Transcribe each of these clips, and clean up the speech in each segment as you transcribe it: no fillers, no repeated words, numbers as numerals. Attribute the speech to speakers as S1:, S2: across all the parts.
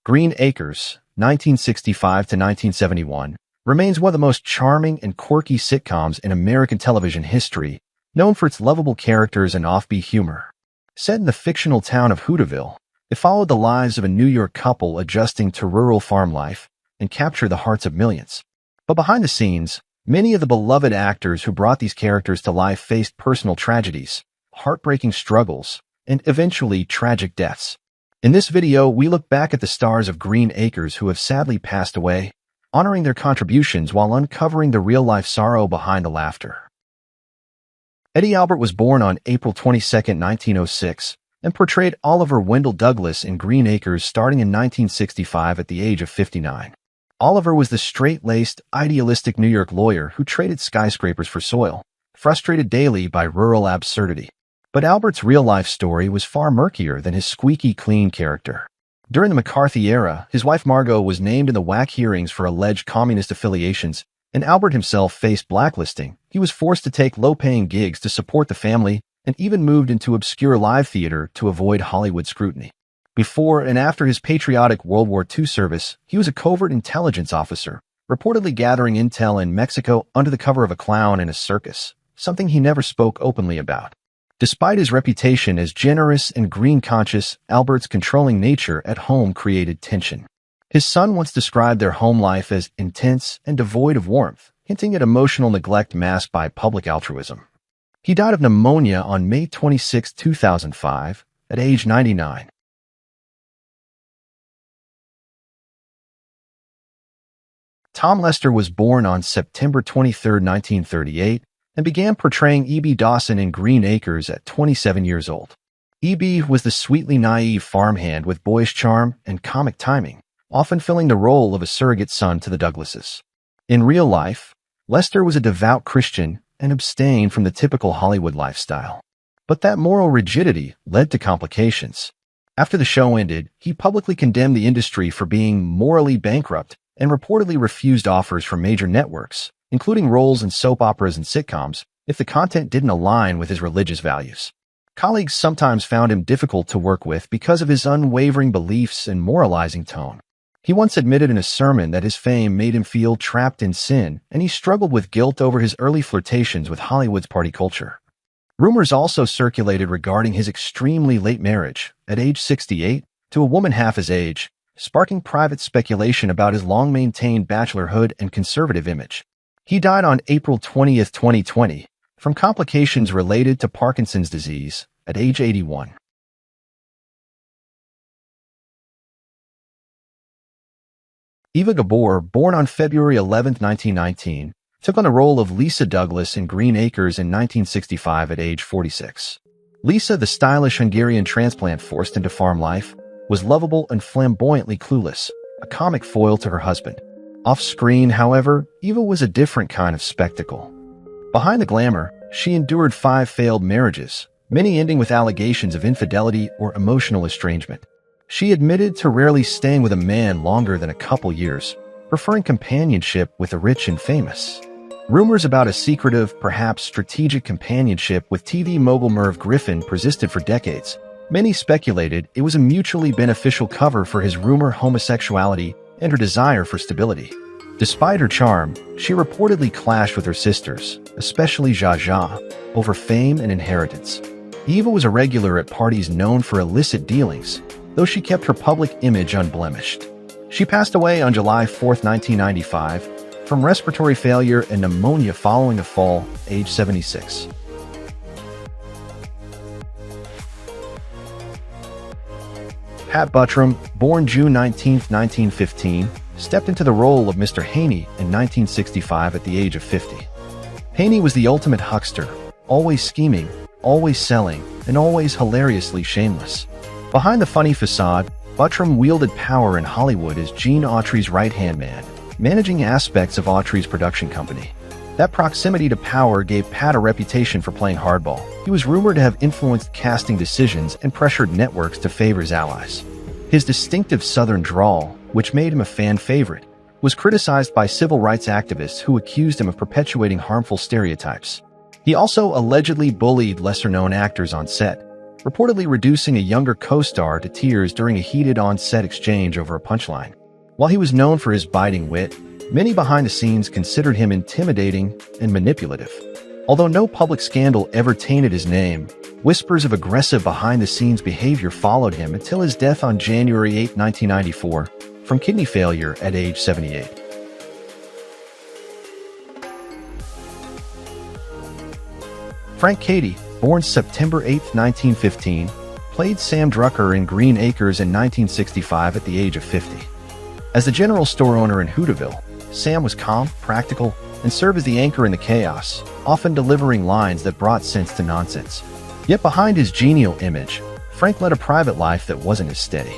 S1: Green Acres, 1965 to 1971, remains one of the most charming and quirky sitcoms in American television history, known for its lovable characters and offbeat humor. Set in the fictional town of Hooterville, it followed the lives of a New York couple adjusting to rural farm life and captured the hearts of millions. But behind the scenes, many of the beloved actors who brought these characters to life faced personal tragedies, heartbreaking struggles, and eventually tragic deaths. In this video, we look back at the stars of Green Acres who have sadly passed away, honoring their contributions while uncovering the real-life sorrow behind the laughter. Eddie Albert was born on April 22, 1906, and portrayed Oliver Wendell Douglas in Green Acres starting in 1965 at the age of 59. Oliver was the straight-laced, idealistic New York lawyer who traded skyscrapers for soil, frustrated daily by rural absurdity. But Albert's real-life story was far murkier than his squeaky clean character. During the McCarthy era, his wife Margot was named in the WAC hearings for alleged communist affiliations, and Albert himself faced blacklisting. He was forced to take low-paying gigs to support the family and even moved into obscure live theater to avoid Hollywood scrutiny. Before and after his patriotic World War II service, he was a covert intelligence officer, reportedly gathering intel in Mexico under the cover of a clown in a circus, something he never spoke openly about. Despite his reputation as generous and green-conscious, Albert's controlling nature at home created tension. His son once described their home life as intense and devoid of warmth, hinting at emotional neglect masked by public altruism. He died of pneumonia on May 26, 2005, at age 99. Tom Lester was born on September 23, 1938, and began portraying E.B. Dawson in Green Acres at 27 years old. E.B. was the sweetly naive farmhand with boyish charm and comic timing, often filling the role of a surrogate son to the Douglases. In real life, Lester was a devout Christian and abstained from the typical Hollywood lifestyle. But that moral rigidity led to complications. After the show ended, he publicly condemned the industry for being morally bankrupt and reportedly refused offers from major networks, including roles in soap operas and sitcoms, if the content didn't align with his religious values. Colleagues sometimes found him difficult to work with because of his unwavering beliefs and moralizing tone. He once admitted in a sermon that his fame made him feel trapped in sin, and he struggled with guilt over his early flirtations with Hollywood's party culture. Rumors also circulated regarding his extremely late marriage, at age 68, to a woman half his age, sparking private speculation about his long-maintained bachelorhood and conservative image. He died on April 20, 2020, from complications related to Parkinson's disease, at age 81. Eva Gabor, born on February 11, 1919, took on the role of Lisa Douglas in Green Acres in 1965 at age 46. Lisa, the stylish Hungarian transplant forced into farm life, was lovable and flamboyantly clueless, a comic foil to her husband. Off-screen, however, Eva was a different kind of spectacle. Behind the glamour, she endured 5 failed marriages, many ending with allegations of infidelity or emotional estrangement. She admitted to rarely staying with a man longer than a couple years, preferring companionship with the rich and famous. Rumors about a secretive, perhaps strategic companionship with TV mogul Merv Griffin persisted for decades. Many speculated it was a mutually beneficial cover for his rumored homosexuality and her desire for stability. Despite her charm, she reportedly clashed with her sisters, especially Zsa, over fame and inheritance. Eva was a regular at parties known for illicit dealings, though she kept her public image unblemished. She passed away on July 4, 1995, from respiratory failure and pneumonia following a fall, age 76. Pat Butram, born June 19, 1915, stepped into the role of Mr. Haney in 1965 at the age of 50. Haney was the ultimate huckster, always scheming, always selling, and always hilariously shameless. Behind the funny facade, Butram wielded power in Hollywood as Gene Autry's right-hand man, managing aspects of Autry's production company. That proximity to power gave Pat a reputation for playing hardball. He was rumored to have influenced casting decisions and pressured networks to favor his allies. His distinctive Southern drawl, which made him a fan favorite, was criticized by civil rights activists who accused him of perpetuating harmful stereotypes. He also allegedly bullied lesser-known actors on set, reportedly reducing a younger co-star to tears during a heated on-set exchange over a punchline. While he was known for his biting wit, many behind the scenes considered him intimidating and manipulative. Although no public scandal ever tainted his name, whispers of aggressive behind-the-scenes behavior followed him until his death on January 8, 1994, from kidney failure at age 78. Frank Katy, born September 8, 1915, played Sam Drucker in Green Acres in 1965 at the age of 50. As the general store owner in Hooterville, Sam was calm, practical, and served as the anchor in the chaos, often delivering lines that brought sense to nonsense. Yet behind his genial image, Frank led a private life that wasn't as steady.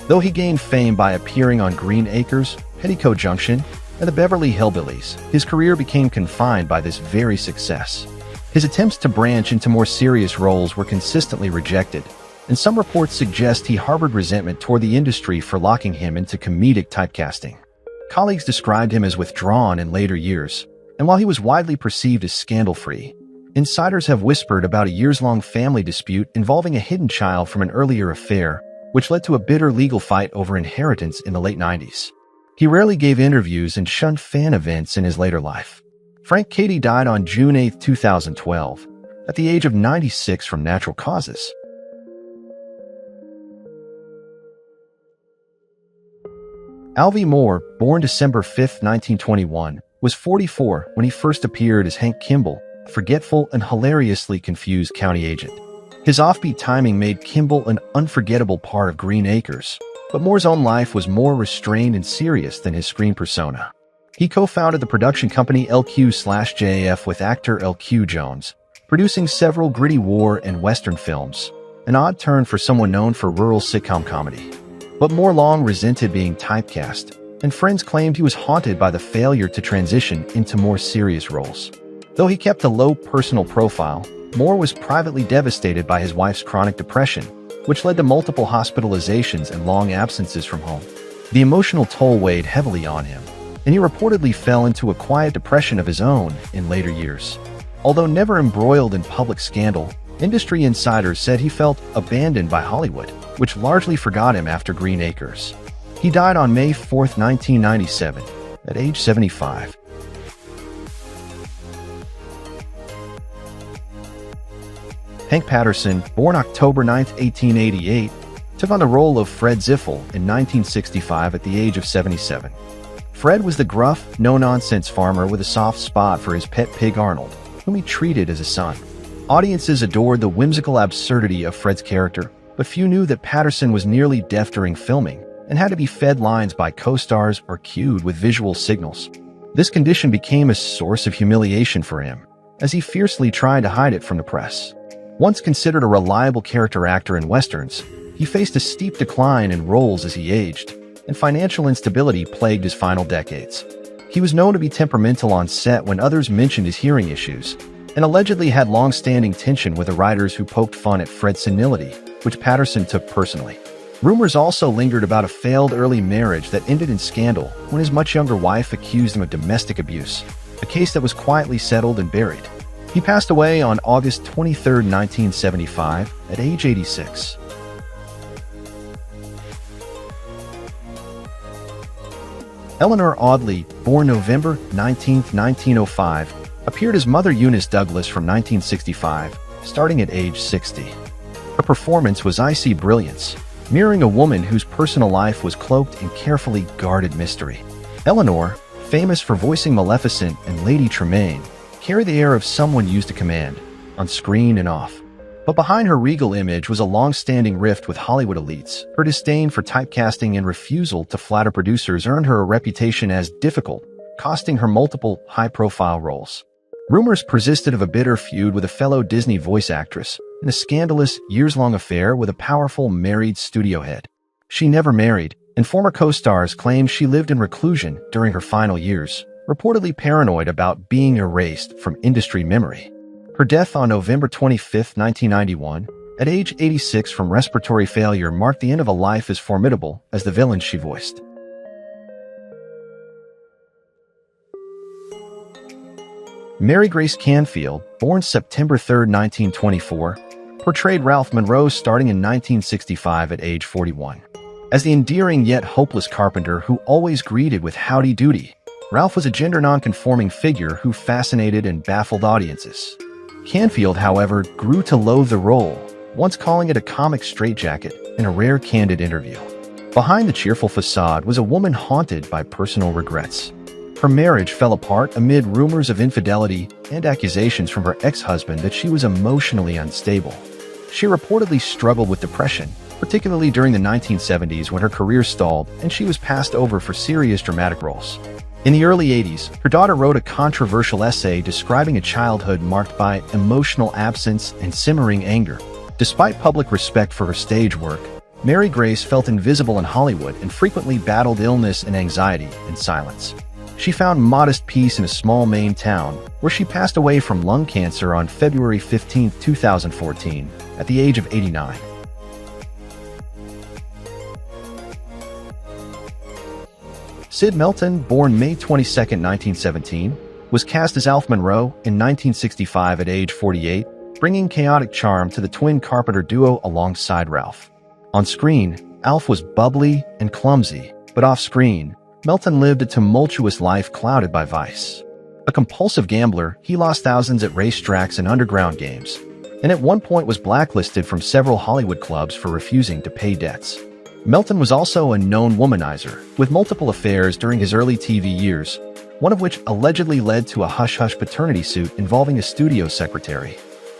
S1: Though he gained fame by appearing on Green Acres, Petticoat Junction, and the Beverly Hillbillies, his career became confined by this very success. His attempts to branch into more serious roles were consistently rejected, and some reports suggest he harbored resentment toward the industry for locking him into comedic typecasting. Colleagues described him as withdrawn in later years, and while he was widely perceived as scandal-free, insiders have whispered about a years-long family dispute involving a hidden child from an earlier affair, which led to a bitter legal fight over inheritance in the late 90s. He rarely gave interviews and shunned fan events in his later life. Frank Katy died on June 8, 2012, at the age of 96 from natural causes. Alvie Moore, born December 5, 1921, was 44 when he first appeared as Hank Kimball, a forgetful and hilariously confused county agent. His offbeat timing made Kimball an unforgettable part of Green Acres, but Moore's own life was more restrained and serious than his screen persona. He co-founded the production company LQ/JAF with actor LQ Jones, producing several gritty war and Western films, an odd turn for someone known for rural sitcom comedy. But Moore long resented being typecast, and friends claimed he was haunted by the failure to transition into more serious roles. Though he kept a low personal profile, Moore was privately devastated by his wife's chronic depression, which led to multiple hospitalizations and long absences from home. The emotional toll weighed heavily on him, and he reportedly fell into a quiet depression of his own in later years. Although never embroiled in public scandal, industry insiders said he felt abandoned by Hollywood, which largely forgot him after Green Acres. He died on May 4, 1997, at age 75. Hank Patterson, born October 9, 1888, took on the role of Fred Ziffel in 1965 at the age of 77. Fred was the gruff, no-nonsense farmer with a soft spot for his pet pig Arnold, whom he treated as a son. Audiences adored the whimsical absurdity of Fred's character, but few knew that Patterson was nearly deaf during filming and had to be fed lines by co-stars or cued with visual signals. This condition became a source of humiliation for him, as he fiercely tried to hide it from the press. Once considered a reliable character actor in westerns, he faced a steep decline in roles as he aged, and financial instability plagued his final decades. He was known to be temperamental on set when others mentioned his hearing issues, and allegedly had long-standing tension with the writers who poked fun at Fred's senility, which Patterson took personally. Rumors also lingered about a failed early marriage that ended in scandal when his much younger wife accused him of domestic abuse, a case that was quietly settled and buried. He passed away on August 23, 1975, at age 86. Eleanor Oddley, born November 19, 1905, appeared as Mother Eunice Douglas from 1965, starting at age 60. Her performance was icy brilliance, mirroring a woman whose personal life was cloaked in carefully guarded mystery. Eleanor, famous for voicing Maleficent and Lady Tremaine, carried the air of someone used to command, on screen and off. But behind her regal image was a long-standing rift with Hollywood elites. Her disdain for typecasting and refusal to flatter producers earned her a reputation as difficult, costing her multiple high-profile roles. Rumors persisted of a bitter feud with a fellow Disney voice actress and a scandalous, years-long affair with a powerful married studio head. She never married, and former co-stars claimed she lived in reclusion during her final years, reportedly paranoid about being erased from industry memory. Her death on November 25, 1991, at age 86 from respiratory failure marked the end of a life as formidable as the villain she voiced. Mary Grace Canfield, born September 3, 1924, portrayed Ralph Monroe starting in 1965 at age 41. As the endearing yet hopeless carpenter who always greeted with howdy doody, Ralph was a gender non-conforming figure who fascinated and baffled audiences. Canfield, however, grew to loathe the role, once calling it a comic straitjacket in a rare candid interview. Behind the cheerful facade was a woman haunted by personal regrets. Her marriage fell apart amid rumors of infidelity and accusations from her ex-husband that she was emotionally unstable. She reportedly struggled with depression, particularly during the 1970s when her career stalled and she was passed over for serious dramatic roles. In the early 80s, her daughter wrote a controversial essay describing a childhood marked by emotional absence and simmering anger. Despite public respect for her stage work, Mary Grace felt invisible in Hollywood and frequently battled illness and anxiety in silence. She found modest peace in a small Maine town, where she passed away from lung cancer on February 15, 2014, at the age of 89. Sid Melton, born May 22, 1917, was cast as Alf Monroe in 1965 at age 48, bringing chaotic charm to the twin carpenter duo alongside Ralph. On screen, Alf was bubbly and clumsy, but off-screen, Melton lived a tumultuous life clouded by vice. A compulsive gambler, he lost thousands at racetracks and underground games, and at one point was blacklisted from several Hollywood clubs for refusing to pay debts. Melton was also a known womanizer, with multiple affairs during his early TV years, one of which allegedly led to a hush-hush paternity suit involving a studio secretary.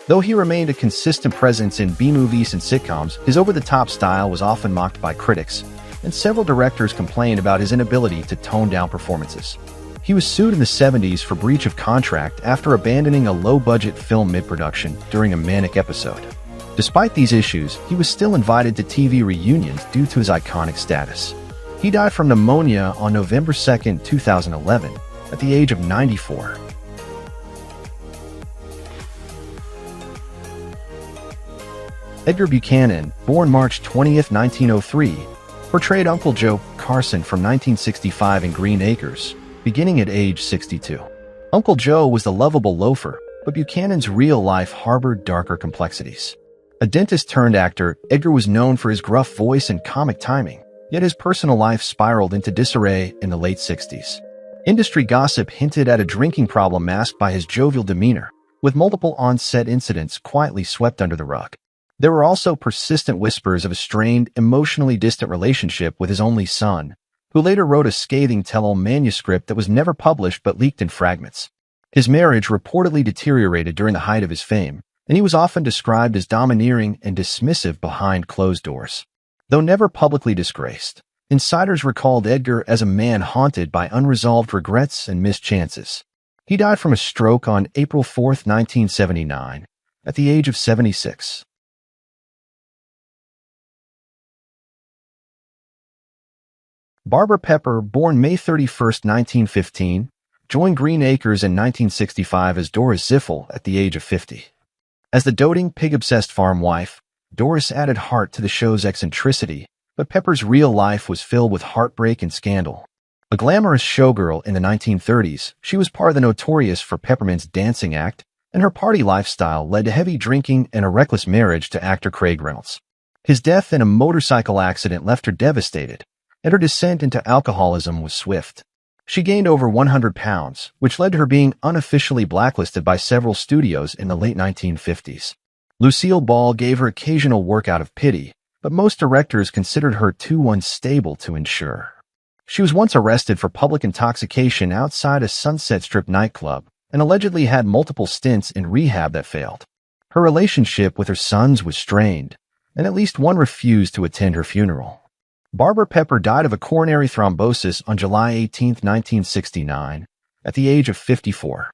S1: Though he remained a consistent presence in B-movies and sitcoms, his over-the-top style was often mocked by critics, and several directors complained about his inability to tone down performances. He was sued in the 70s for breach of contract after abandoning a low-budget film mid-production during a manic episode. Despite these issues, he was still invited to TV reunions due to his iconic status. He died from pneumonia on November 2, 2011, at the age of 94. Edgar Buchanan, born March 20, 1903, portrayed Uncle Joe Carson from 1965 in Green Acres, beginning at age 62. Uncle Joe was the lovable loafer, but Buchanan's real life harbored darker complexities. A dentist-turned-actor, Edgar was known for his gruff voice and comic timing, yet his personal life spiraled into disarray in the late 60s. Industry gossip hinted at a drinking problem masked by his jovial demeanor, with multiple on-set incidents quietly swept under the rug. There were also persistent whispers of a strained, emotionally distant relationship with his only son, who later wrote a scathing tell-all manuscript that was never published but leaked in fragments. His marriage reportedly deteriorated during the height of his fame, and he was often described as domineering and dismissive behind closed doors. Though never publicly disgraced, insiders recalled Edgar as a man haunted by unresolved regrets and missed chances. He died from a stroke on April 4, 1979, at the age of 76. Barbara Pepper, born May 31, 1915, joined Green Acres in 1965 as Doris Ziffel at the age of 50. As the doting, pig-obsessed farm wife, Doris added heart to the show's eccentricity, but Pepper's real life was filled with heartbreak and scandal. A glamorous showgirl in the 1930s, she was part of the notorious for Peppermint's dancing act, and her party lifestyle led to heavy drinking and a reckless marriage to actor Craig Reynolds. His death in a motorcycle accident left her devastated, and her descent into alcoholism was swift. She gained over 100 pounds, which led to her being unofficially blacklisted by several studios in the late 1950s. Lucille Ball gave her occasional work out of pity, but most directors considered her too unstable to insure. She was once arrested for public intoxication outside a Sunset Strip nightclub and allegedly had multiple stints in rehab that failed. Her relationship with her sons was strained, and at least one refused to attend her funeral. Barbara Pepper died of a coronary thrombosis on July 18, 1969, at the age of 54.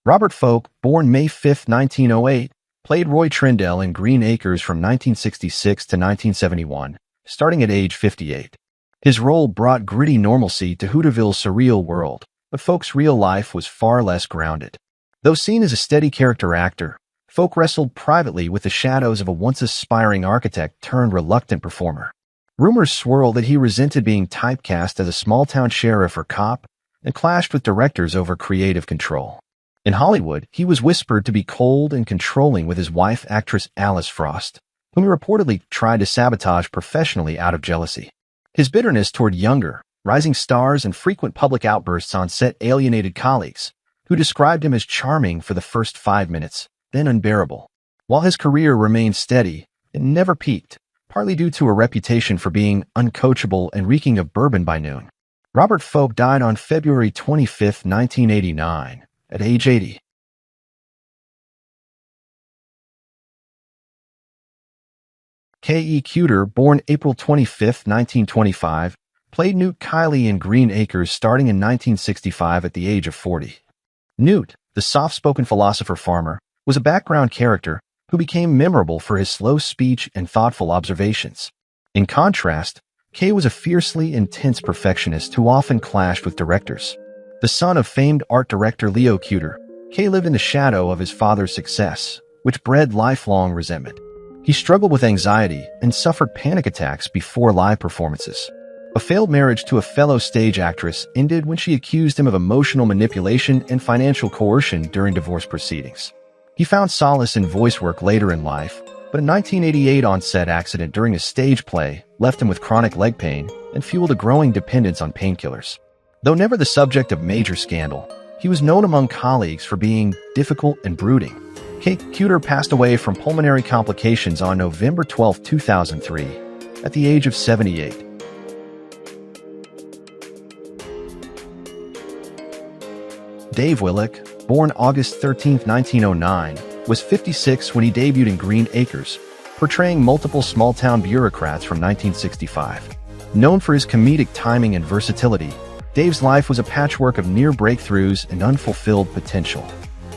S1: Robert Folk, born May 5, 1908, played Roy Trindle in Green Acres from 1966 to 1971, starting at age 58. His role brought gritty normalcy to Hooterville's surreal world, but Folk's real life was far less grounded. Though seen as a steady character actor, Folk wrestled privately with the shadows of a once aspiring architect turned reluctant performer. Rumors swirled that he resented being typecast as a small-town sheriff or cop, and clashed with directors over creative control. In Hollywood, he was whispered to be cold and controlling with his wife, actress Alice Frost, whom he reportedly tried to sabotage professionally out of jealousy. His bitterness toward younger, rising stars and frequent public outbursts on set alienated colleagues, who described him as charming for the first 5 minutes, then unbearable. While his career remained steady, it never peaked, partly due to a reputation for being uncoachable and reeking of bourbon by noon. Robert Fope died on February 25, 1989, at age 80. K.E. Cuter, born April 25, 1925, played Newt Kiley in Green Acres starting in 1965 at the age of 40. Newt, the soft-spoken philosopher farmer, was a background character who became memorable for his slow speech and thoughtful observations. In contrast, Kay was a fiercely intense perfectionist who often clashed with directors. The son of famed art director Leo Cuter, Kay lived in the shadow of his father's success, which bred lifelong resentment. He struggled with anxiety and suffered panic attacks before live performances. A failed marriage to a fellow stage actress ended when she accused him of emotional manipulation and financial coercion during divorce proceedings. He found solace in voice work later in life, but a 1988 on-set accident during a stage play left him with chronic leg pain and fueled a growing dependence on painkillers. Though never the subject of major scandal, he was known among colleagues for being difficult and brooding. Kate Cuter passed away from pulmonary complications on November 12, 2003, at the age of 78. Dave Willick, born August 13, 1909, was 56 when he debuted in Green Acres, portraying multiple small-town bureaucrats from 1965. Known for his comedic timing and versatility, Dave's life was a patchwork of near breakthroughs and unfulfilled potential.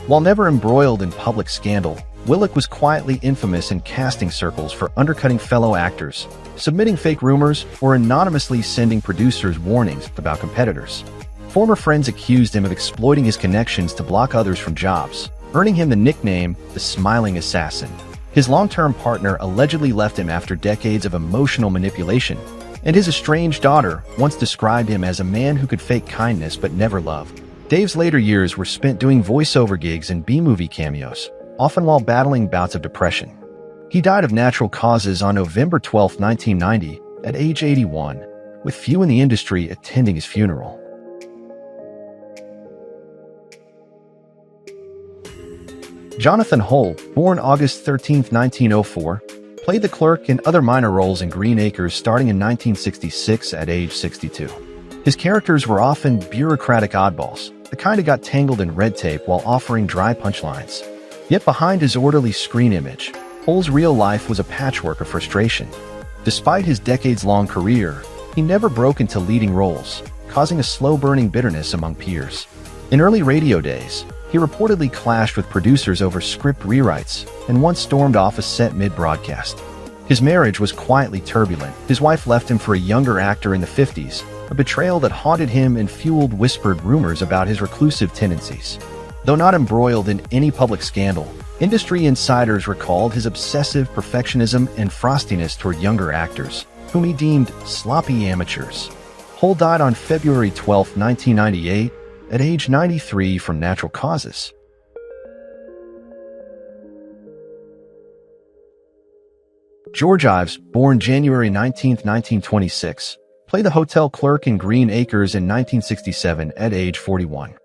S1: While never embroiled in public scandal, Willick was quietly infamous in casting circles for undercutting fellow actors, submitting fake rumors, or anonymously sending producers warnings about competitors. Former friends accused him of exploiting his connections to block others from jobs, earning him the nickname the Smiling Assassin. His long-term partner allegedly left him after decades of emotional manipulation, and his estranged daughter once described him as a man who could fake kindness but never love. Dave's later years were spent doing voiceover gigs and B-movie cameos, often while battling bouts of depression. He died of natural causes on November 12, 1990, at age 81, with few in the industry attending his funeral. Jonathan Hull, born August 13, 1904, played the clerk and other minor roles in Green Acres starting in 1966 at age 62. His characters were often bureaucratic oddballs, the kind who got tangled in red tape while offering dry punchlines. Yet behind his orderly screen image, Hull's real life was a patchwork of frustration. Despite his decades-long career, he never broke into leading roles, causing a slow-burning bitterness among peers. In early radio days, he reportedly clashed with producers over script rewrites and once stormed off a set mid-broadcast. His marriage was quietly turbulent. His wife left him for a younger actor in the 50s, a betrayal that haunted him and fueled whispered rumors about his reclusive tendencies. Though not embroiled in any public scandal, industry insiders recalled his obsessive perfectionism and frostiness toward younger actors, whom he deemed sloppy amateurs. Hull died on February 12, 1998, at age 93 from natural causes. George Ives, born January 19, 1926, played the hotel clerk in Green Acres in 1967 at age 41.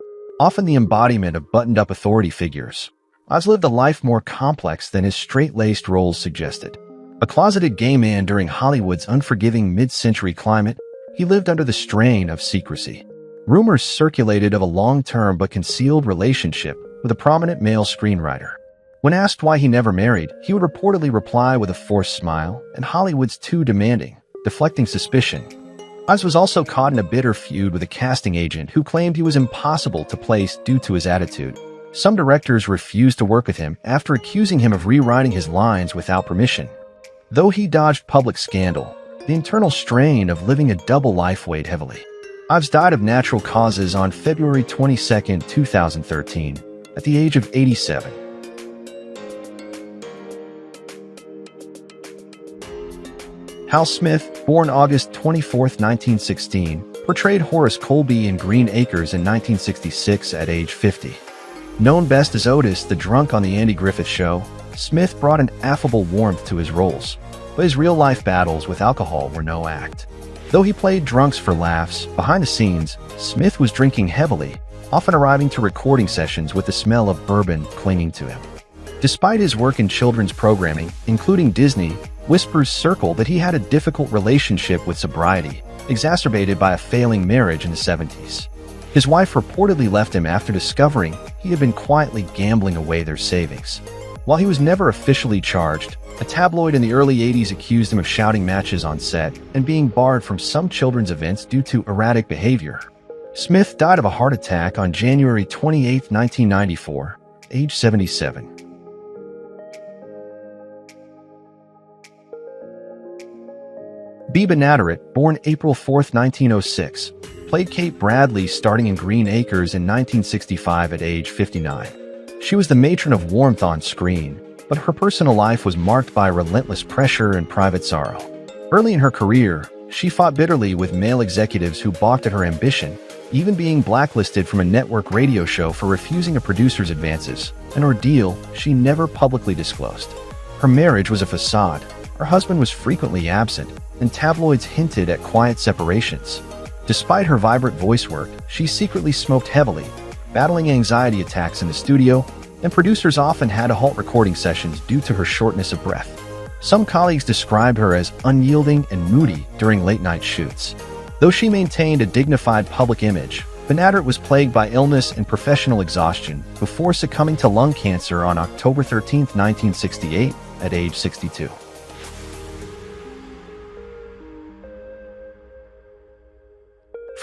S1: Often the embodiment of buttoned-up authority figures, Ives lived a life more complex than his straight-laced roles suggested. A closeted gay man during Hollywood's unforgiving mid-century climate, he lived under the strain of secrecy. Rumors circulated of a long-term but concealed relationship with a prominent male screenwriter. When asked why he never married, he would reportedly reply with a forced smile, and Hollywood's too demanding, deflecting suspicion. Ives was also caught in a bitter feud with a casting agent who claimed he was impossible to place due to his attitude. Some directors refused to work with him after accusing him of rewriting his lines without permission. Though he dodged public scandal, the internal strain of living a double life weighed heavily. Ives died of natural causes on February 22, 2013, at the age of 87. Hal Smith, born August 24, 1916, portrayed Horace Colby in Green Acres in 1966 at age 50. Known best as Otis, the drunk on The Andy Griffith Show, Smith brought an affable warmth to his roles, but his real-life battles with alcohol were no act. Though he played drunks for laughs, behind the scenes, Smith was drinking heavily, often arriving to recording sessions with the smell of bourbon clinging to him. Despite his work in children's programming, including Disney, whispers circle that he had a difficult relationship with sobriety, exacerbated by a failing marriage in the 70s. His wife reportedly left him after discovering he had been quietly gambling away their savings. While he was never officially charged, a tabloid in the early 80s accused him of shouting matches on set and being barred from some children's events due to erratic behavior. Smith died of a heart attack on January 28, 1994, age 77. Beba Nattarat, born April 4, 1906, played Kate Bradley starting in Green Acres in 1965 at age 59. She was the matron of warmth on screen, but her personal life was marked by relentless pressure and private sorrow. Early in her career, she fought bitterly with male executives who balked at her ambition, even being blacklisted from a network radio show for refusing a producer's advances, an ordeal she never publicly disclosed. Her marriage was a facade, her husband was frequently absent, and tabloids hinted at quiet separations. Despite her vibrant voice work, she secretly smoked heavily, battling anxiety attacks in the studio, and producers often had to halt recording sessions due to her shortness of breath. Some colleagues described her as unyielding and moody during late-night shoots. Though she maintained a dignified public image, Nattarat was plagued by illness and professional exhaustion before succumbing to lung cancer on October 13, 1968, at age 62.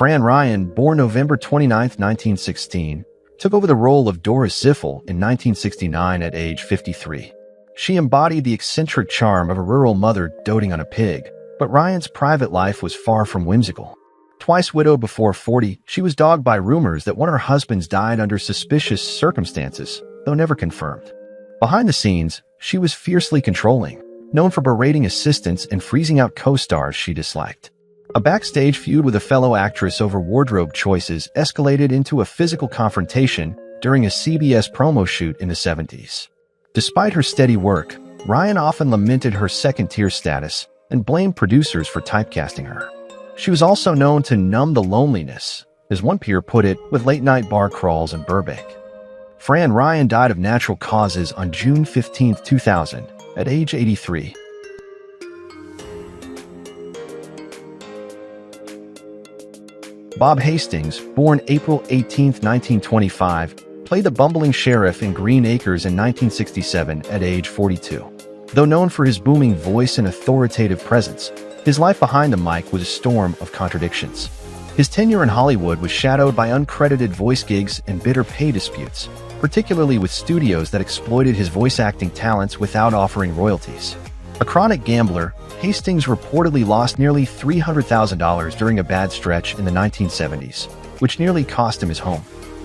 S1: Fran Ryan, born November 29, 1916, took over the role of Doris Ziffel in 1969 at age 53. She embodied the eccentric charm of a rural mother doting on a pig, but Ryan's private life was far from whimsical. Twice widowed before 40, she was dogged by rumors that one of her husbands died under suspicious circumstances, though never confirmed. Behind the scenes, she was fiercely controlling, known for berating assistants and freezing out co-stars she disliked. A backstage feud with a fellow actress over wardrobe choices escalated into a physical confrontation during a CBS promo shoot in the 70s. Despite her steady work, Ryan often lamented her second-tier status and blamed producers for typecasting her. She was also known to numb the loneliness, as one peer put it, with late-night bar crawls in Burbank. Fran Ryan died of natural causes on June 15, 2000, at age 83. Bob Hastings, born April 18, 1925, played the bumbling sheriff in Green Acres in 1967 at age 42. Though known for his booming voice and authoritative presence, his life behind the mic was a storm of contradictions. His tenure in Hollywood was shadowed by uncredited voice gigs and bitter pay disputes, particularly with studios that exploited his voice acting talents without offering royalties. A chronic gambler, Hastings reportedly lost nearly $300,000 during a bad stretch in the 1970s, which nearly cost him his home.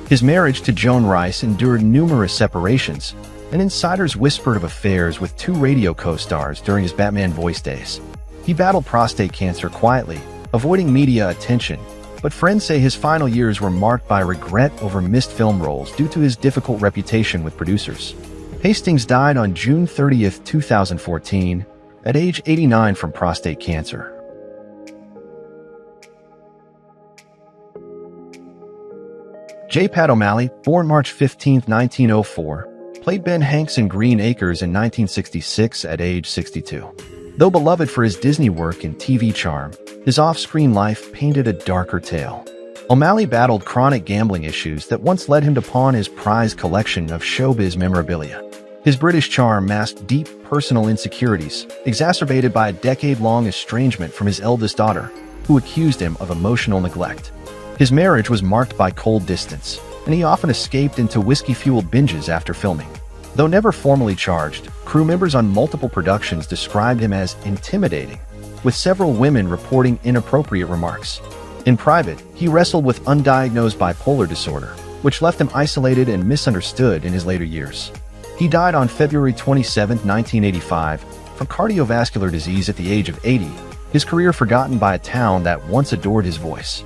S1: His marriage to Joan Rice endured numerous separations, and insiders whispered of affairs with two radio co-stars during his Batman voice days. He battled prostate cancer quietly, avoiding media attention, but friends say his final years were marked by regret over missed film roles due to his difficult reputation with producers. Hastings died on June 30, 2014, at age 89 from prostate cancer. J. Pat O'Malley, born March 15, 1904, played Ben Hanks in Green Acres in 1966 at age 62. Though beloved for his Disney work and TV charm, his off-screen life painted a darker tale. O'Malley battled chronic gambling issues that once led him to pawn his prized collection of showbiz memorabilia. His British charm masked deep personal insecurities, exacerbated by a decade-long estrangement from his eldest daughter, who accused him of emotional neglect. His marriage was marked by cold distance, and he often escaped into whiskey-fueled binges after filming. Though never formally charged, crew members on multiple productions described him as intimidating, with several women reporting inappropriate remarks. In private, he wrestled with undiagnosed bipolar disorder, which left him isolated and misunderstood in his later years. He died on February 27, 1985, from cardiovascular disease at the age of 80, his career forgotten by a town that once adored his voice.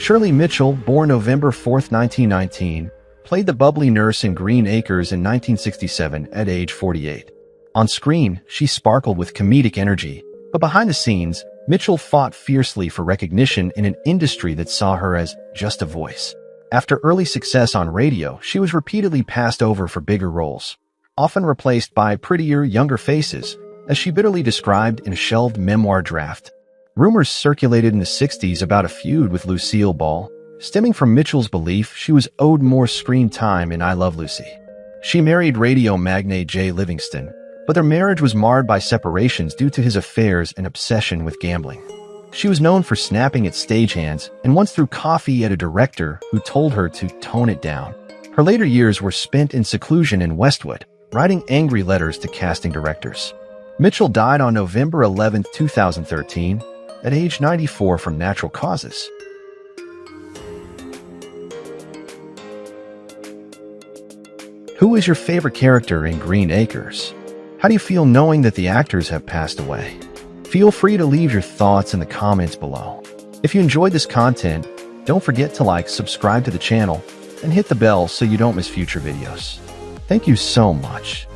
S1: Shirley Mitchell, born November 4, 1919, played the bubbly nurse in Green Acres in 1967 at age 48. On screen, she sparkled with comedic energy, but behind the scenes, Mitchell fought fiercely for recognition in an industry that saw her as just a voice. After early success on radio, she was repeatedly passed over for bigger roles, often replaced by prettier, younger faces, as she bitterly described in a shelved memoir draft. Rumors circulated in the 60s about a feud with Lucille Ball, stemming from Mitchell's belief she was owed more screen time in I Love Lucy. She married radio magnate Jay Livingston, but their marriage was marred by separations due to his affairs and obsession with gambling. She was known for snapping at stagehands and once threw coffee at a director who told her to tone it down. Her later years were spent in seclusion in Westwood, writing angry letters to casting directors. Mitchell died on November 11, 2013, at age 94 from natural causes. Who is your favorite character in Green Acres? How do you feel knowing that the actors have passed away? Feel free to leave your thoughts in the comments below. If you enjoyed this content, don't forget to like, subscribe to the channel, and hit the bell so you don't miss future videos. Thank you so much.